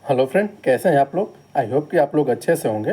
Hello friend, कैसे हैं आप लोग। आई होप कि आप लोग अच्छे से होंगे।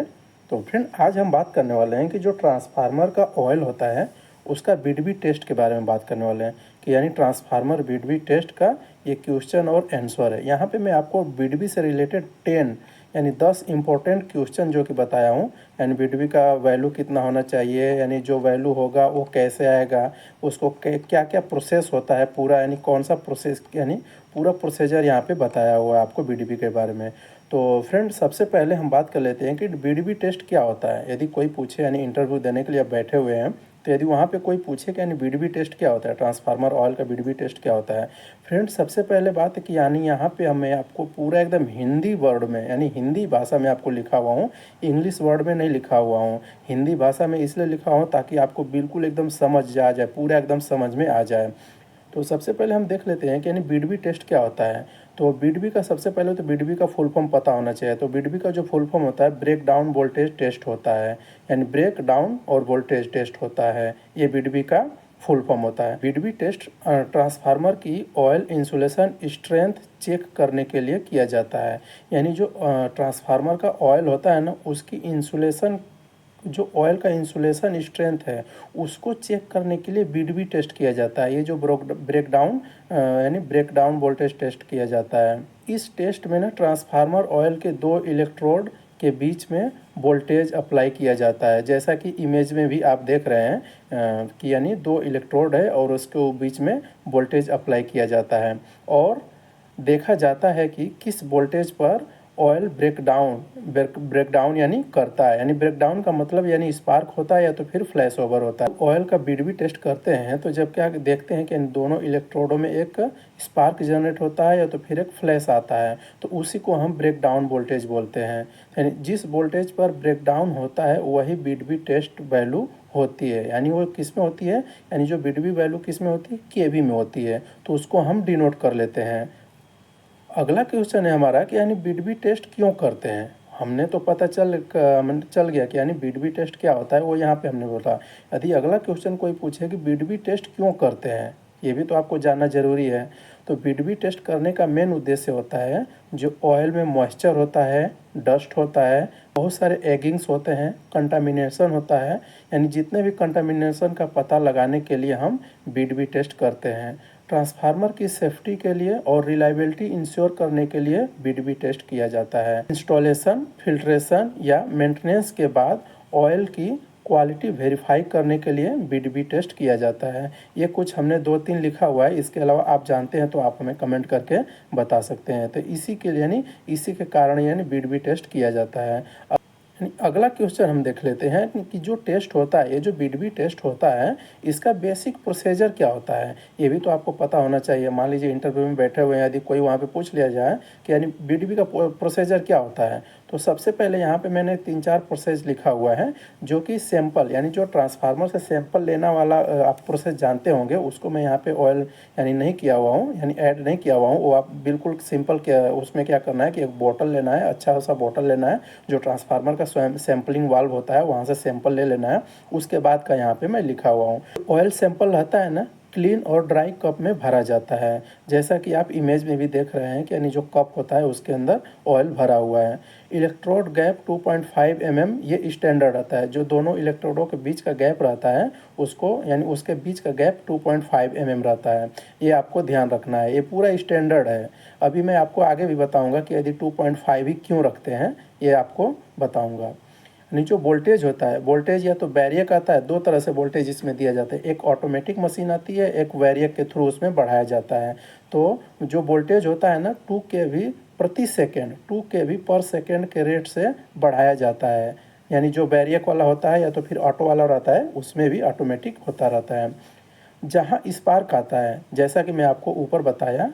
तो फ्रेंड, आज हम बात करने वाले हैं कि जो ट्रांसफार्मर का ऑयल होता है उसका बीडबी टेस्ट के बारे में बात करने वाले हैं कि यानी ट्रांसफार्मर बीडबी टेस्ट का ये क्वेश्चन और आंसर है। यहाँ पे मैं आपको बीडबी से रिलेटेड 10 यानी 10 इंपॉर्टेंट क्वेश्चन जो कि बताया हूँ। यानी बीडबी का वैल्यू कितना होना चाहिए, यानी जो वैल्यू होगा वो कैसे आएगा, उसको क्या क्या प्रोसेस होता है पूरा, यानी कौन सा प्रोसेस, यानी पूरा प्रोसीजर यहाँ पे बताया हुआ है आपको बीडीबी के बारे में। तो फ्रेंड, सबसे पहले हम बात कर लेते हैं कि बीडीबी टेस्ट क्या होता है। यदि कोई पूछे, यानी इंटरव्यू देने के लिए आप बैठे हुए हैं, तो यदि वहाँ पे कोई पूछे कि यानी बीडीबी टेस्ट क्या होता है, ट्रांसफार्मर ऑयल का बीडीबी टेस्ट क्या होता है। फ्रेंड, सबसे पहले बात है कि यानी यहाँ पे हमें आपको पूरा एकदम हिंदी वर्ड में, यानी हिंदी भाषा में आपको लिखा हुआ हूँ, इंग्लिश वर्ड में नहीं लिखा हुआ हूँ। हिंदी भाषा में इसलिए लिखा हुआ हूँ ताकि आपको बिल्कुल एकदम समझ आ जाए, पूरा एकदम समझ में आ जाए। तो सबसे पहले हम देख लेते हैं कि यानी बीडबी टेस्ट क्या होता है। तो बीडबी का सबसे पहले तो बीडबी का फुल फॉर्म पता होना चाहिए। तो बीडबी का जो फुल फॉर्म होता है, ब्रेक डाउन वोल्टेज टेस्ट होता है। यानी ब्रेक डाउन और वोल्टेज टेस्ट होता है, ये बीडबी का फुल फॉर्म होता है। बीडबी टेस्ट ट्रांसफार्मर की ऑयल इंसुलेशन स्ट्रेंथ चेक करने के लिए किया जाता है। यानी जो ट्रांसफार्मर का ऑयल होता है ना, उसकी इंसुलेशन, जो ऑयल का इंसुलेशन स्ट्रेंथ है, उसको चेक करने के लिए बीडबी टेस्ट किया जाता है। ये जो ब्रेक डाउन यानी ब्रेक डाउन वोल्टेज टेस्ट किया जाता है। इस टेस्ट में ना ट्रांसफार्मर ऑयल के दो इलेक्ट्रोड के बीच में वोल्टेज अप्लाई किया जाता है, जैसा कि इमेज में भी आप देख रहे हैं कि यानी दो इलेक्ट्रोड है और उसके बीच में वोल्टेज अप्लाई किया जाता है। और देखा जाता है कि किस वोल्टेज पर ऑयल ब्रेक डाउन यानी करता है। यानी ब्रेक डाउन का मतलब यानी स्पार्क होता है या तो फिर फ्लैश ओवर होता है। ऑयल का बीडबी टेस्ट करते हैं तो जब क्या देखते हैं कि इन दोनों इलेक्ट्रोडों में एक स्पार्क जनरेट होता है या तो फिर एक फ्लैश आता है, तो उसी को हम ब्रेक डाउन वोल्टेज बोलते हैं। यानी जिस वोल्टेज पर ब्रेक डाउन होता है वही बीडबी टेस्ट वैल्यू होती है। यानी वो किस में होती है, यानी जो बीडबी वैल्यू किस में होती है, केवी में होती है। तो उसको हम डिनोट कर लेते हैं। अगला क्वेश्चन है हमारा कि यानी बीडबी टेस्ट क्यों करते हैं। हमने तो पता चल गया कि यानी बीडबी टेस्ट क्या होता है, वो यहाँ पे हमने बोला। यदि अगला क्वेश्चन कोई पूछे कि बीडबी टेस्ट क्यों करते हैं, ये भी तो आपको जानना ज़रूरी है। तो बीडबी टेस्ट करने का मेन उद्देश्य होता है, जो ऑयल में मॉइस्चर होता है, डस्ट होता है, बहुत सारे एगिंग्स होते हैं, कंटामिनेशन होता है, यानी जितने भी कंटामिनेशन का पता लगाने के लिए हम बीडबी टेस्ट करते हैं। ट्रांसफार्मर की सेफ्टी के लिए और रिलायबिलिटी इंश्योर करने के लिए बीडबी टेस्ट किया जाता है। इंस्टॉलेशन, फिल्ट्रेशन या मेंटेनेंस के बाद ऑयल की क्वालिटी वेरीफाई करने के लिए बीडबी टेस्ट किया जाता है। ये कुछ हमने 2-3 लिखा हुआ है, इसके अलावा आप जानते हैं तो आप हमें कमेंट करके बता सकते हैं। तो इसी के लिए, यानी इसी के कारण यानी बीडबी टेस्ट किया जाता है। अगला क्वेश्चन हम देख लेते हैं कि जो टेस्ट होता है, ये जो बीडबी टेस्ट होता है, इसका बेसिक प्रोसीजर क्या होता है, ये भी तो आपको पता होना चाहिए। मान लीजिए इंटरव्यू में बैठे हुए हैं, यदि कोई वहाँ पे पूछ लिया जाए कि यानी बीडबी का प्रोसीजर क्या होता है, तो सबसे पहले यहाँ पे मैंने 3-4 प्रोसेस लिखा हुआ है, जो कि सैंपल, यानी जो ट्रांसफार्मर से सैंपल लेना वाला आप प्रोसेस जानते होंगे, उसको मैं यहाँ पे ऑयल यानी नहीं किया हुआ हूँ, यानी ऐड नहीं किया हुआ हूँ। वो आप बिल्कुल सिंपल, क्या उसमें क्या करना है कि एक बोतल लेना है, अच्छा सा बोतल लेना है, जो ट्रांसफार्मर का सैंपलिंग वाल्व होता है वहाँ से सैंपल ले लेना है। उसके बाद का यहाँ पे मैं लिखा हुआ हूँ। ऑयल सैंपल रहता है ना, क्लीन और ड्राई कप में भरा जाता है, जैसा कि आप इमेज में भी देख रहे हैं कि यानी जो कप होता है उसके अंदर ऑयल भरा हुआ है। इलेक्ट्रोड गैप 2.5 mm ये स्टैंडर्ड रहता है। जो दोनों इलेक्ट्रोडों के बीच का गैप रहता है उसको, यानी उसके बीच का गैप 2.5 mm रहता है, ये आपको ध्यान रखना है। ये पूरा स्टैंडर्ड है। अभी मैं आपको आगे भी बताऊंगा कि यदि 2.5 ही क्यों रखते हैं, ये आपको बताऊंगा। यानी जो वोल्टेज होता है, वोल्टेज या तो वैरियक आता है, दो तरह से वोल्टेज इसमें दिया जाता है। एक ऑटोमेटिक मशीन आती है, एक वैरियक के थ्रू उसमें बढ़ाया जाता है। तो जो वोल्टेज होता है ना, 2 kV प्रति सेकेंड, 2 kV पर सेकेंड के रेट से बढ़ाया जाता है। यानी जो वैरियक वाला होता है या तो फिर ऑटो वाला रहता है, उसमें भी ऑटोमेटिक होता रहता है। जहाँ स्पार्क आता है, जैसा कि मैं आपको ऊपर बताया,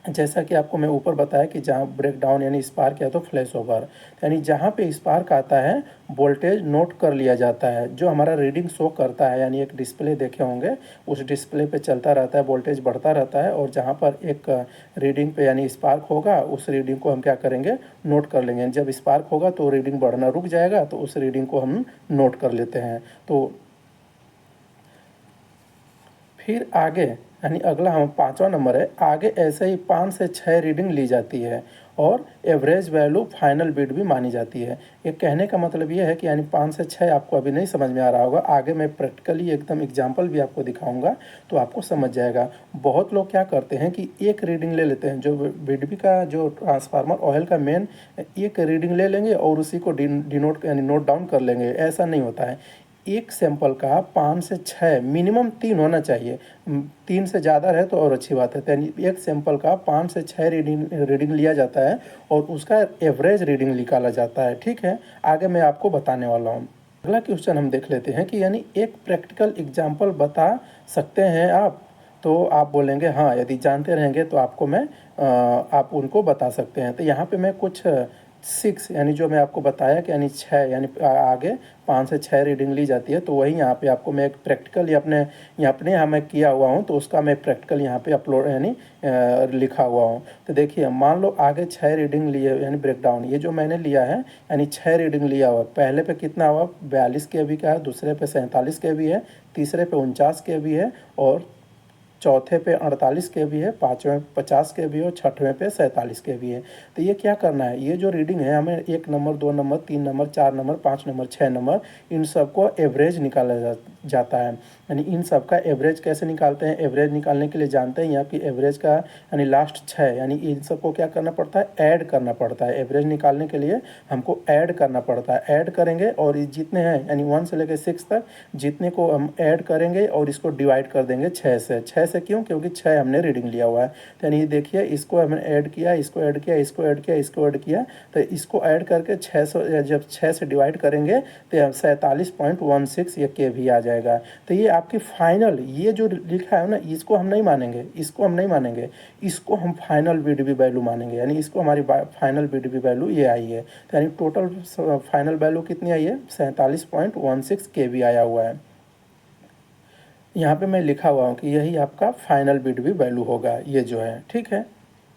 जैसा कि आपको मैं ऊपर बताया कि जहाँ ब्रेक डाउन यानी स्पार्क या तो फ्लैश ओवर, यानी जहाँ पे स्पार्क आता है वोल्टेज नोट कर लिया जाता है, जो हमारा रीडिंग शो करता है। यानी एक डिस्प्ले देखे होंगे, उस डिस्प्ले पे चलता रहता है, वोल्टेज बढ़ता रहता है, और जहाँ पर एक रीडिंग पे यानी स्पार्क होगा, उस रीडिंग को हम क्या करेंगे, नोट कर लेंगे। जब स्पार्क होगा तो रीडिंग बढ़ना रुक जाएगा, तो उस रीडिंग को हम नोट कर लेते हैं। तो फिर आगे, यानी अगला हम 5वां नंबर है, आगे ऐसे ही 5 से 6 रीडिंग ली जाती है। और एवरेज वैल्यू फाइनल बिड भी मानी जाती है। ये कहने का मतलब ये है कि यानी 5 से 6 आपको अभी नहीं समझ में आ रहा होगा, आगे मैं प्रैक्टिकली एकदम एग्जाम्पल भी आपको दिखाऊंगा तो आपको समझ जाएगा। बहुत लोग क्या करते हैं कि एक रीडिंग ले लेते हैं, जो बिडबी का जो ट्रांसफार्मर ऑयल का मेन एक रीडिंग ले लेंगे और उसी को डिनोट यानी नोट डाउन कर लेंगे। ऐसा नहीं होता है। एक सैंपल का 5 से 6 मिनिमम 3 होना चाहिए, 3 से ज़्यादा रहे तो और अच्छी बात है। यानी एक सैंपल का 5 से 6 रीडिंग लिया जाता है और उसका एवरेज रीडिंग निकाला जाता है। ठीक है, आगे मैं आपको बताने वाला हूँ। अगला क्वेश्चन हम देख लेते हैं कि यानी एक प्रैक्टिकल एग्जाम्पल बता सकते हैं आप? तो आप बोलेंगे हाँ, यदि जानते रहेंगे तो आपको मैं आप उनको बता सकते हैं। तो यहाँ पे मैं कुछ 6 यानी जो मैं आपको बताया कि यानी 6 यानी आगे 5 से 6 रीडिंग ली जाती है, तो वही यहाँ पे आपको मैं एक प्रैक्टिकल अपने यहाँ मैं किया हुआ हूँ, तो उसका मैं प्रैक्टिकल यहाँ पे अपलोड यानी लिखा हुआ हूँ। तो देखिए, मान लो आगे 6 रीडिंग लिए यानी ब्रेकडाउन, ये जो मैंने लिया है यानी 6 रीडिंग लिया हुआ। पहले पे कितना हुआ, 42 kV का है, दूसरे पे 47 kV है, तीसरे पे 49 kV है, और चौथे पे 48 kV है, पाँचवें 50 kV और छठवें पे 47 kV है। तो ये क्या करना है, ये जो रीडिंग है हमें 1 number 2 number 3 number 4 number 5 number 6 number in सबको एवरेज निकाला जाता है। यानी इन सब का एवरेज कैसे निकालते हैं? एवरेज निकालने के लिए जानते हैं यहाँ की एवरेज का यानी लास्ट 6 यानी इन सबको क्या करना पड़ता है, ऐड करना पड़ता है। एवरेज निकालने के लिए हमको ऐड करना पड़ता है। ऐड करेंगे और जितने हैं यानी 1 से लेकर 6 तक जितने को हम ऐड करेंगे और इसको डिवाइड कर देंगे 6 से। 6 से क्यों? क्योंकि 6 हमने रीडिंग लिया हुआ है। तो यानी देखिए, इसको हमने ऐड किया, इसको ऐड किया, इसको ऐड किया, इसको ऐड किया, तो इसको ऐड करके 600 जब 6 से डिवाइड करेंगे तो 47.16 ये KV आ जाएगा। तो ये आपकी फाइनल, ये जो लिखा है ना, इसको हम नहीं मानेंगे, इसको हम नहीं मानेंगे, इसको हम फाइनल बीडीबी वैल्यू मानेंगे। यानी इसको हमारी फाइनल बीडीबी वैल्यू ये आई है। तो यानी टोटल फाइनल वैल्यू कितनी आई है? 47.16 KV आया हुआ है। यहाँ पे मैं लिखा हुआ हूँ कि यही आपका फाइनल बीडीबी वैल्यू होगा, ये जो है। ठीक है,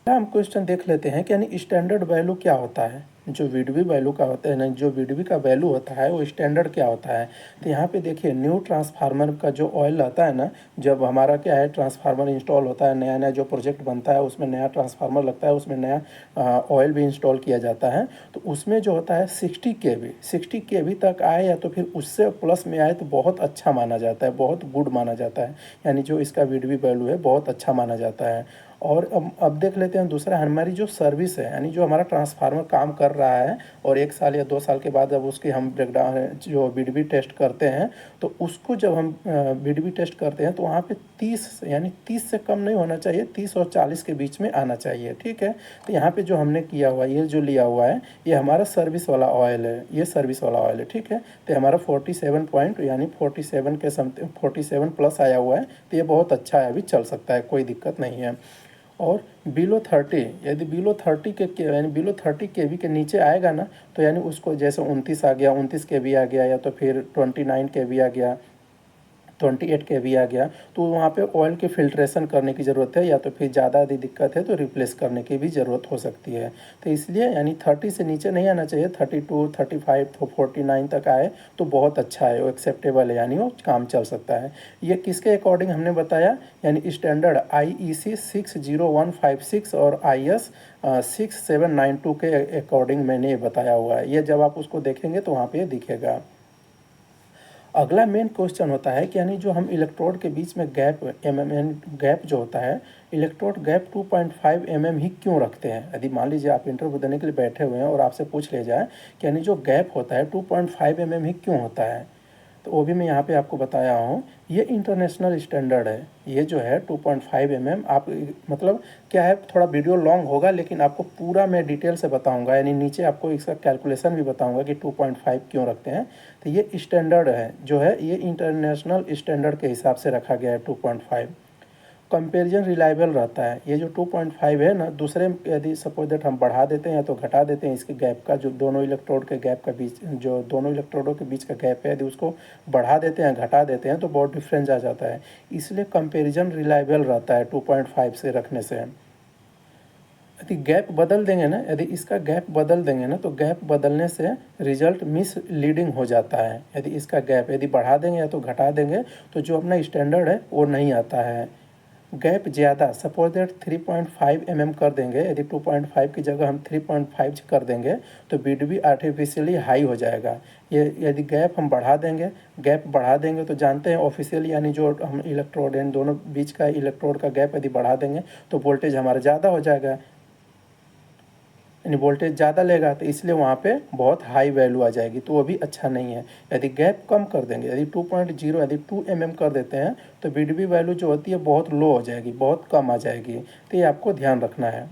हम क्वेश्चन देख लेते हैं कि यानी स्टैंडर्ड वैल्यू क्या होता है। जो वीडबी वैल्यू का होता है ना, जो वीडबी का वैल्यू होता है वो स्टैंडर्ड क्या होता है। तो यहाँ पे देखिए, न्यू ट्रांसफार्मर का जो ऑयल रहता है ना, जब हमारा क्या है ट्रांसफार्मर इंस्टॉल होता है, नया नया जो प्रोजेक्ट बनता है उसमें नया ट्रांसफार्मर लगता है, उसमें नया ऑयल भी इंस्टॉल किया जाता है, तो उसमें जो होता है 60 KV तक आए या तो फिर उससे प्लस में आए तो बहुत अच्छा माना जाता है, बहुत गुड माना जाता है। यानी जो इसका वीडबी वैल्यू है बहुत अच्छा माना जाता है। और अब देख लेते हैं दूसरा, हमारी जो सर्विस है यानी जो हमारा ट्रांसफार्मर काम कर रहा है और 1 साल या 2 साल के बाद जब उसकी हम ब्रेकडाउन जो बीडीबी टेस्ट करते हैं, तो उसको जब हम बीडीबी टेस्ट करते हैं तो वहाँ पे 30 यानी 30 से कम नहीं होना चाहिए, 30 और 40 के बीच में आना चाहिए। ठीक है, तो यहाँ पे जो हमने किया हुआ ये जो लिया हुआ है ये हमारा सर्विस वाला ऑयल है, ये सर्विस वाला ऑयल है। ठीक है, तो हमारा 47 पॉइंट यानी 47 के समथिंग 47 प्लस आया हुआ है, तो ये बहुत अच्छा है, अभी चल सकता है, कोई दिक्कत नहीं है। और बिलो 30 यदि बिलो 30 के यानी बिलो 30 KV के नीचे आएगा ना, तो यानी उसको जैसे 29 आ गया, 29 KV आ गया, या तो फिर 29 KV आ गया, 28 KV आ गया, तो वहाँ पे ऑयल की फिल्ट्रेशन करने की ज़रूरत है, या तो फिर ज़्यादा यदि दिक्कत है तो रिप्लेस करने की भी ज़रूरत हो सकती है। तो इसलिए यानी 30 से नीचे नहीं आना चाहिए, 32 35 तो 49 तक आए तो बहुत अच्छा है, वो एक्सेप्टेबल है, यानी वो काम चल सकता है। ये किसके अकॉर्डिंग हमने बताया, यानी स्टैंडर्ड IEC 60156 और IS 6792 के अकॉर्डिंग मैंने ये बताया हुआ है। ये जब आप उसको देखेंगे तो वहाँ पे दिखेगा। अगला मेन क्वेश्चन होता है कि यानी जो हम इलेक्ट्रोड के बीच में गैप गैप जो होता है, इलेक्ट्रोड गैप 2.5 mm ही क्यों रखते हैं। यदि मान लीजिए आप इंटरव्यू देने के लिए बैठे हुए हैं और आपसे पूछ लिया जाए कि यानी जो गैप होता है 2.5 mm ही क्यों होता है, तो वो भी मैं यहाँ पे आपको बताया हूँ। ये इंटरनेशनल स्टैंडर्ड है, ये जो है 2.5 mm। आप मतलब क्या है, थोड़ा वीडियो लॉन्ग होगा लेकिन आपको पूरा मैं डिटेल से बताऊंगा, यानी नीचे आपको इसका कैलकुलेशन भी बताऊंगा कि 2.5 क्यों रखते हैं। तो ये स्टैंडर्ड है जो है, ये इंटरनेशनल स्टैंडर्ड के हिसाब से रखा गया है 2.5। कंपेरिजन रिलायबल रहता है। ये जो 2.5 है ना, दूसरे यदि सपोज दैट हम बढ़ा देते हैं या तो घटा देते हैं इसके गैप का, जो दोनों इलेक्ट्रोड के गैप का बीच, जो दोनों इलेक्ट्रोडों के बीच का गैप है, यदि उसको बढ़ा देते हैं घटा देते हैं तो बहुत डिफरेंस आ जाता है। इसलिए कंपेरिजन रिलायबल रहता है 2.5 से रखने से। यदि गैप बदल देंगे ना, यदि इसका गैप बदल देंगे ना, तो गैप बदलने से रिजल्ट मिसलीडिंग हो जाता है। यदि इसका गैप यदि बढ़ा देंगे या तो घटा देंगे तो जो अपना स्टैंडर्ड है वो नहीं आता है। गैप ज़्यादा, सपोज दैट 3.5 mm कर देंगे, यदि 2.5 की जगह हम 3.5 कर देंगे तो BDB आर्टिफिशियली हाई हो जाएगा। ये यदि गैप हम बढ़ा देंगे, गैप बढ़ा देंगे तो जानते हैं ऑफिशियली यानी जो हम इलेक्ट्रोड इन दोनों बीच का इलेक्ट्रोड का गैप यदि बढ़ा देंगे तो वोल्टेज हमारा ज़्यादा हो जाएगा, यानी वोल्टेज ज़्यादा लेगा, तो इसलिए वहाँ पे बहुत हाई वैल्यू आ जाएगी, तो वो भी अच्छा नहीं है। यदि गैप कम कर देंगे, यदि 2.0 यदि 2 mm कर देते हैं तो BDB वैल्यू जो होती है बहुत लो हो जाएगी, बहुत कम आ जाएगी, तो ये आपको ध्यान रखना है।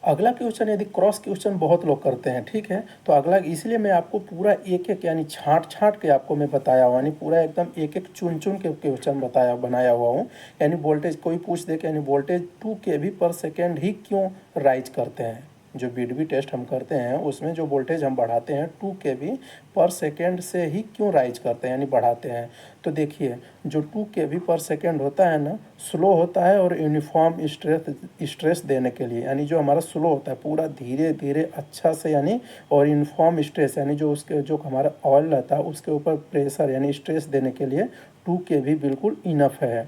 अगला क्वेश्चन, यदि क्रॉस क्वेश्चन बहुत लोग करते हैं, ठीक है, तो अगला इसलिए मैं आपको पूरा एक एक यानी छाँट छाँट के आपको मैं बताया हुआ, यानी पूरा एकदम एक एक चुन चुन के क्वेश्चन बनाया हुआ हूँ। यानी वोल्टेज कोई पूछ दे कि यानी वोल्टेज 2 kV पर सेकेंड ही क्यों राइज करते हैं, जो BDB टेस्ट हम करते हैं उसमें जो वोल्टेज हम बढ़ाते हैं 2 kV पर सेकेंड से ही क्यों राइज करते हैं यानी बढ़ाते हैं। तो देखिए, जो 2 kV पर सेकेंड होता है ना, स्लो होता है और यूनिफॉर्म स्ट्रेस देने के लिए, यानी जो हमारा स्लो होता है पूरा धीरे धीरे अच्छा से, यानी और यूनिफॉर्म स्ट्रेस यानी जो उसके जो हमारा ऑयल रहता है उसके ऊपर प्रेशर यानी स्ट्रेस देने के लिए 2 kV बिल्कुल इनफ है।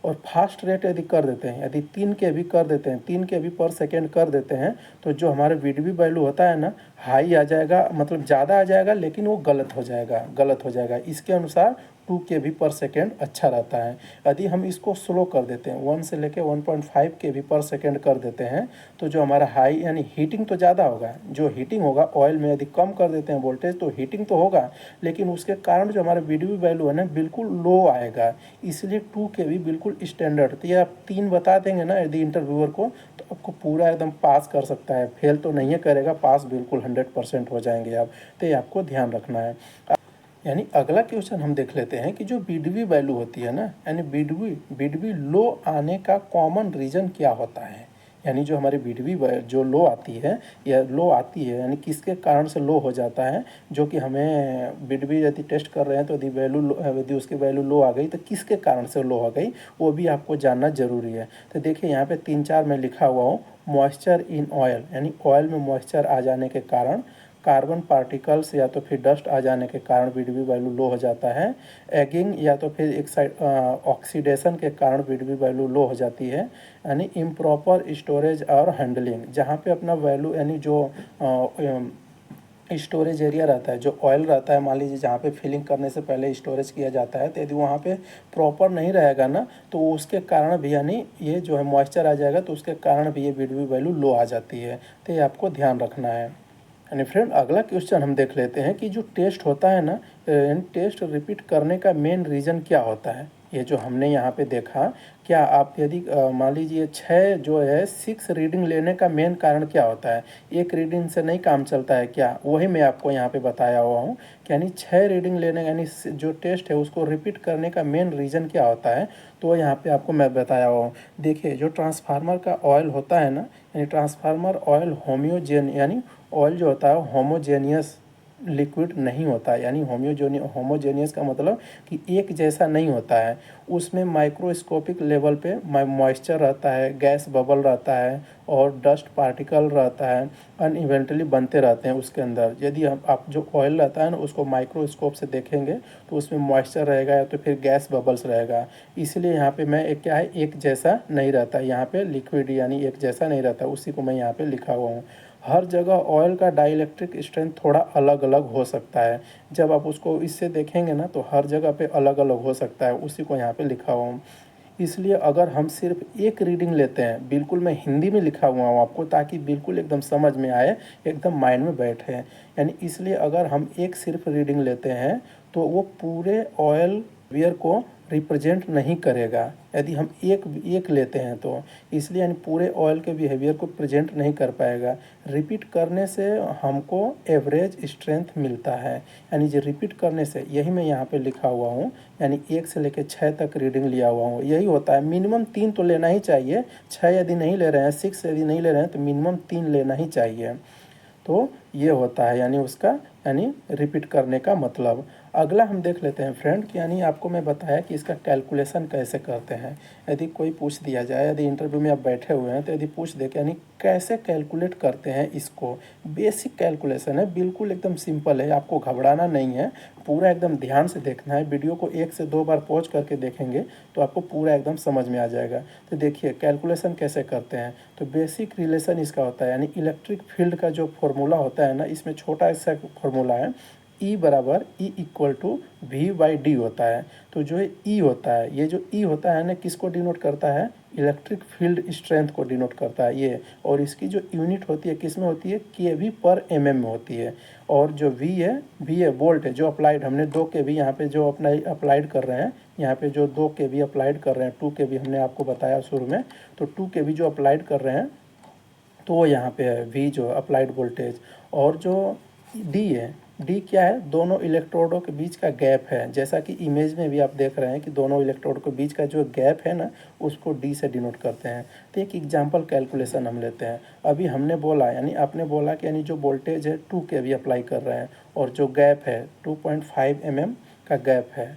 और फास्ट रेट यदि कर देते हैं, यदि 3 kV कर देते हैं, 3 kV पर सेकेंड कर देते हैं, तो जो हमारा BDB वैल्यू होता है ना, हाई आ जाएगा, मतलब ज़्यादा आ जाएगा, लेकिन वो गलत हो जाएगा। इसके अनुसार 2 kV पर सेकेंड अच्छा रहता है। यदि हम इसको स्लो कर देते हैं, 1 से लेके 1.5 kV पर सेकेंड कर देते हैं, तो जो हमारा हाई यानी हीटिंग तो ज़्यादा होगा, जो हीटिंग होगा ऑयल में यदि कम कर देते हैं वोल्टेज तो हीटिंग तो होगा, लेकिन उसके कारण जो हमारा BDB वैल्यू है ना बिल्कुल लो आएगा। इसलिए 2 kV बिल्कुल स्टैंडर्ड, तो ये आप 3 बता देंगे ना यदि इंटरव्यूअर को, तो आपको पूरा एकदम पास कर सकता है, फेल तो नहीं करेगा, पास बिल्कुल 100% हो जाएंगे आप। तो ये आपको ध्यान रखना है। यानी अगला क्वेश्चन हम देख लेते हैं कि जो BDB वैल्यू होती है ना, यानी BDB लो आने का कॉमन रीज़न क्या होता है, यानी जो हमारी BDB जो लो आती है या लो आती है यानी किसके कारण से लो हो जाता है, जो कि हमें BDB यदि टेस्ट कर रहे हैं तो यदि उसकी वैल्यू लो आ गई तो किसके कारण से लो आ गई, वो भी आपको जानना ज़रूरी है। तो देखिए यहाँ पे 3-4 मैं लिखा हुआ हूँ, मॉइस्चर इन ऑयल, यानी ऑयल में मॉइस्चर आ जाने के कारण, कार्बन पार्टिकल्स या तो फिर डस्ट आ जाने के कारण BDB वैल्यू लो हो जाता है, एगिंग या तो फिर एक साइड ऑक्सीडेशन के कारण BDB वैल्यू लो हो जाती है, यानी इम्प्रॉपर स्टोरेज और हैंडलिंग, जहाँ पे अपना वैल्यू यानी जो स्टोरेज एरिया रहता है, जो ऑयल रहता है, मान लीजिए जहाँ पे फिलिंग करने से पहले स्टोरेज किया जाता है, तो यदि वहाँ पे प्रॉपर नहीं रहेगा ना तो उसके कारण भी यानी ये जो है मॉइस्चर आ जाएगा, तो उसके कारण भी ये BDB वैल्यू लो आ जाती है। तो ये आपको ध्यान रखना है। यानी फ्रेंड अगला क्वेश्चन हम देख लेते हैं कि जो टेस्ट होता है ना, टेस्ट रिपीट करने का मेन रीज़न क्या होता है। ये जो हमने यहाँ पे देखा, क्या आप यदि मान लीजिए 6 जो है 6 रीडिंग लेने का मेन कारण क्या होता है, एक रीडिंग से नहीं काम चलता है क्या, वही मैं आपको यहाँ पे बताया हुआ हूँ कि यानी 6 रीडिंग लेने यानी जो टेस्ट है उसको रिपीट करने का मेन रीज़न क्या होता है, तो यहाँ पे आपको मैं बताया हुआ हूँ। देखिए, जो ट्रांसफार्मर का ऑयल होता है ना, यानी ट्रांसफार्मर ऑयल यानी ऑयल जो होता है होमोजेनियस लिक्विड नहीं होता है, यानी होमोजेनियस का मतलब कि एक जैसा नहीं होता है, उसमें माइक्रोस्कोपिक लेवल पे मॉइस्चर रहता है, गैस बबल रहता है और डस्ट पार्टिकल रहता है, अनइवेंटली बनते रहते हैं उसके अंदर। यदि आप जो ऑयल रहता है ना उसको माइक्रोस्कोप से देखेंगे तो उसमें मॉइस्चर रहेगा या तो फिर गैस बबल्स रहेगा, इसलिए यहाँ पे मैं एक क्या है एक जैसा नहीं रहता, यहाँ पे लिक्विड यानी एक जैसा नहीं रहता, उसी को मैं यहाँ पे लिखा हुआ हूँ। हर जगह ऑयल का डाइलेक्ट्रिक स्ट्रेंथ थोड़ा अलग अलग हो सकता है, जब आप उसको इससे देखेंगे ना तो हर जगह पे अलग अलग हो सकता है, उसी को यहाँ पे लिखा हुआ हूँ। इसलिए अगर हम सिर्फ एक रीडिंग लेते हैं, बिल्कुल मैं हिंदी में लिखा हुआ हूँ आपको ताकि बिल्कुल एकदम समझ में आए, एकदम माइंड में बैठे, यानी इसलिए अगर हम एक सिर्फ रीडिंग लेते हैं तो वो पूरे ऑयल बिहेवियर को रिप्रेजेंट नहीं करेगा, यदि हम एक लेते हैं तो इसलिए यानी पूरे ऑयल के बिहेवियर को प्रेजेंट नहीं कर पाएगा। रिपीट करने से हमको एवरेज स्ट्रेंथ मिलता है, यानी जो रिपीट करने से, यही मैं यहाँ पे लिखा हुआ हूँ, यानी 1 से लेकर 6 तक रीडिंग लिया हुआ हूँ, यही होता है। मिनिमम 3 तो लेना ही चाहिए, 6 यदि नहीं ले रहे हैं, 6 यदि नहीं ले रहे हैं तो मिनिमम 3 लेना ही चाहिए। तो ये होता है, यानी उसका यानी रिपीट करने का मतलब। अगला हम देख लेते हैं फ्रेंड कि यानी आपको मैं बताया कि इसका कैलकुलेशन कैसे करते हैं। यदि कोई पूछ दिया जाए, यदि इंटरव्यू में आप बैठे हुए हैं तो यदि पूछ दे कि यानी कैसे कैलकुलेट करते हैं इसको, बेसिक कैलकुलेशन है, बिल्कुल एकदम सिंपल है, आपको घबराना नहीं है, पूरा एकदम ध्यान से देखना है। वीडियो को 1 से 2 बार पॉज करके देखेंगे तो आपको पूरा एकदम समझ में आ जाएगा। तो देखिए कैलकुलेशन कैसे करते हैं। तो बेसिक रिलेशन इसका होता है, यानी इलेक्ट्रिक फील्ड का जो फॉर्मूला होता है ना, इसमें छोटा सा फॉर्मूला है, E बराबर E इक्वल टू V/D होता है। तो जो E होता है, ये जो E होता है ना, किसको डिनोट करता है, इलेक्ट्रिक फील्ड स्ट्रेंथ को डिनोट करता है ये। और इसकी जो यूनिट होती है किस में होती है, kV/mm में होती है। और जो V है वोल्ट है, जो अप्लाइड हमने 2 kV यहाँ पे जो अपना अप्लाइड कर रहे हैं, यहाँ पे जो 2 kV अप्लाइड कर रहे हैं, 2 kV हमने आपको बताया शुरू में, तो 2 kV जो अप्लाइड कर रहे हैं तो वो यहाँ पे है V जो अप्लाइड वोल्टेज। और जो D है, D क्या है, दोनों इलेक्ट्रोडों के बीच का गैप है। जैसा कि इमेज में भी आप देख रहे हैं कि दोनों इलेक्ट्रोड के बीच का जो गैप है ना, उसको D से डिनोट करते हैं। तो एक एग्जांपल कैलकुलेशन हम लेते हैं। अभी हमने बोला, यानी आपने बोला कि यानी जो वोल्टेज है 2 kV अप्लाई कर रहे हैं और जो गैप है 2.5 mm का गैप है,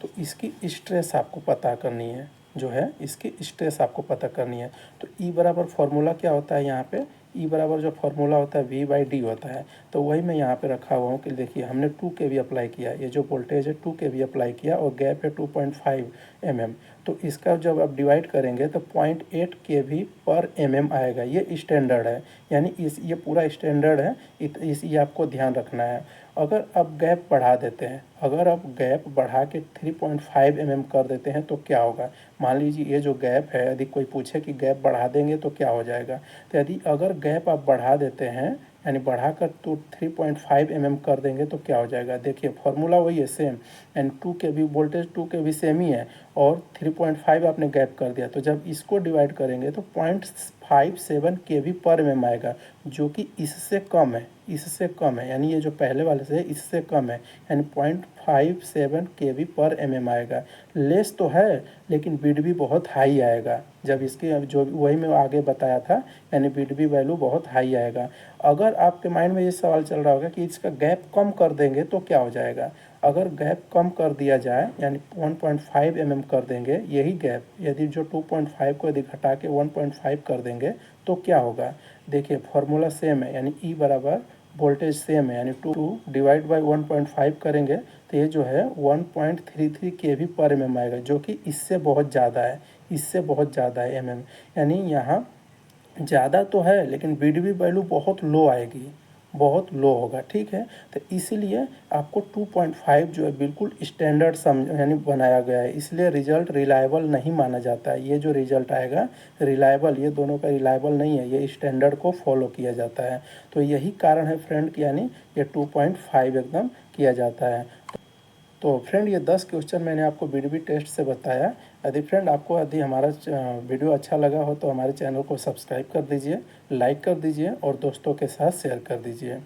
तो इसकी स्ट्रेस आपको पता करनी है, जो है इसकी स्ट्रेस आपको पता करनी है। तो E बराबर फॉर्मूला क्या होता है यहाँ पे, E बराबर जो फॉर्मूला होता है V/D होता है। तो वही मैं यहाँ पे रखा हुआ हूँ कि देखिए हमने 2 kV अप्लाई किया, ये जो वोल्टेज है 2 kV अप्लाई किया और गैप है 2.5 mm। तो इसका जब आप डिवाइड करेंगे तो 0.8 kV/mm आएगा। ये स्टैंडर्ड है, यानी ये पूरा स्टैंडर्ड है, ये आपको ध्यान रखना है। अगर आप गैप बढ़ा देते हैं, अगर आप गैप बढ़ा के 3.5 mm कर देते हैं तो क्या होगा। मान लीजिए ये जो गैप है, यदि कोई पूछे कि गैप बढ़ा देंगे तो क्या हो जाएगा, तो यदि अगर गैप आप बढ़ा देते हैं, यानी बढ़ाकर तो 3.5 mm कर देंगे तो क्या हो जाएगा। देखिए फॉर्मूला वही है सेम, यानी 2 kV वोल्टेज 2 kV सेम ही है और 3.5 आपने गैप कर दिया, तो जब इसको डिवाइड करेंगे तो 0.57 kV/mm आएगा, जो कि इससे कम है, इससे कम है, यानी ये जो पहले वाले से है इससे कम है, यानी 0.57 kV/mm आएगा। लेस तो है लेकिन बिट भी बहुत हाई आएगा, जब इसके जो वही मैं आगे बताया था, यानी बिट भी वैल्यू बहुत हाई आएगा। अगर आपके माइंड में ये सवाल चल रहा होगा कि इसका गैप कम कर देंगे तो क्या हो जाएगा। अगर गैप कम कर दिया जाए, यानी 1.5 mm कर देंगे, यही गैप यदि जो 2.5 को यदि घटा के 1.5 कर देंगे तो क्या होगा। देखिए फॉर्मूला सेम है, यानी E बराबर वोल्टेज सेम है, यानी 2 डिवाइड बाई 1.5 करेंगे तो ये जो है 1.33 kV/mm आएगा, जो कि इससे बहुत ज़्यादा है, इससे बहुत ज़्यादा है mm। यानी यहाँ ज़्यादा तो है लेकिन बीडीबी वैल्यू बहुत लो आएगी, बहुत लो होगा, ठीक है। तो इसीलिए आपको 2.5 जो है बिल्कुल स्टैंडर्ड यानी बनाया गया है, इसलिए रिजल्ट रिलायबल नहीं माना जाता है। ये जो रिजल्ट आएगा रिलायबल, ये दोनों का रिलायबल नहीं है, ये स्टैंडर्ड को फॉलो किया जाता है। तो यही कारण है फ्रेंड कि यानी ये 2.5 एकदम किया जाता है। तो फ्रेंड ये 10 क्वेश्चन मैंने आपको बीडीबी टेस्ट से बताया। यदि फ्रेंड आपको यदि हमारा वीडियो अच्छा लगा हो तो हमारे चैनल को सब्सक्राइब कर दीजिए, लाइक कर दीजिए और दोस्तों के साथ शेयर कर दीजिए।